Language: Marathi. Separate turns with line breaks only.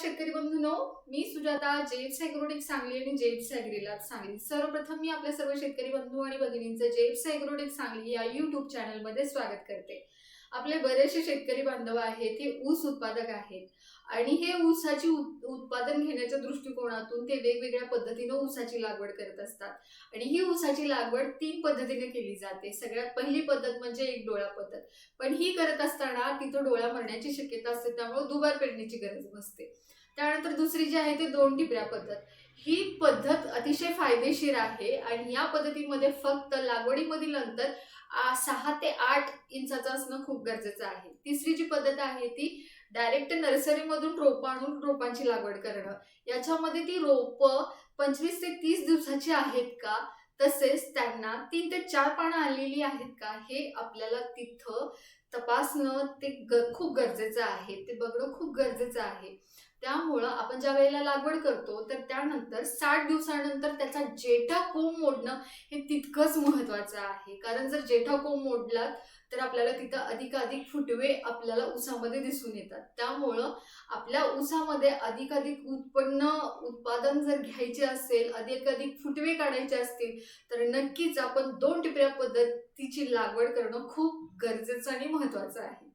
शेतकरी बंधूंनो, मी सुजाता जेप्स ॲग्रोटेक सांगली आणि जेप्स ॲग्रीला सांगली. सर्वप्रथम मी आपल्या सर्व शेतकरी बंधू आणि भगिनींचं जेप्स ॲग्रोटेक सांगली या YouTube चॅनलमध्ये स्वागत करते. आपले बरेचसे शेतकरी बांधव आहेत, हे ऊस उत्पादक आहेत आणि हे ऊसाची उत्पादन घेण्याच्या दृष्टिकोनातून ते वेगवेगळ्या पद्धतीने ऊसाची लागवड करत असतात आणि ही ऊसाची लागवड 3 पद्धतीने केली जाते. सगळ्यात पहिली पद्धत म्हणजे एक डोळा पद्धत. पण ही करत असताना तिथं डोळा मरण्याची शक्यता असते, त्यामुळे दुबार पेरणीची गरज नसते. त्यानंतर दुसरी जी आहे ती 2 टिपऱ्या पद्धत. ही पद्धत अतिशय फायदेशीर आहे आणि या पद्धतीमध्ये फक्त लागवडीमधील अंतर 6 ते 8 इंचाचं असणं खूप गरजेचं आहे. तिसरी जी पद्धत आहे ती डायरेक्ट नर्सरीमधून रोपं आणून रोपांची लागवड करणं. याच्यामध्ये ती रोपं 25 ते 30 दिवसाची आहेत का, तसेच त्यांना 3 ते 4 पानं आलेली आहेत का, हे आपल्याला तिथं तपासणं खूप गरजेचं आहे. ते बघणं खूप गरजेचं आहे. त्यामुळं आपण ज्या वेळेला लागवड करतो तर त्यानंतर 60 दिवसानंतर त्याचा जेठा कोंब मोडणं हे तितकंच महत्त्वाचं आहे. कारण जर जेठा कोंब मोडला तर आपल्याला तिथं अधिकाधिक फुटवे आपल्याला ऊसामध्ये दिसून येतात. त्यामुळं आपल्या ऊसामध्ये अधिकाधिक उत्पादन जर घ्यायचे असेल, अधिकाधिक फुटवे काढायचे असतील, तर नक्कीच आपण 2 टिपऱ्या पद्धतीची लागवड करणं खूप गरजेचं आणि महत्त्वाचं आहे.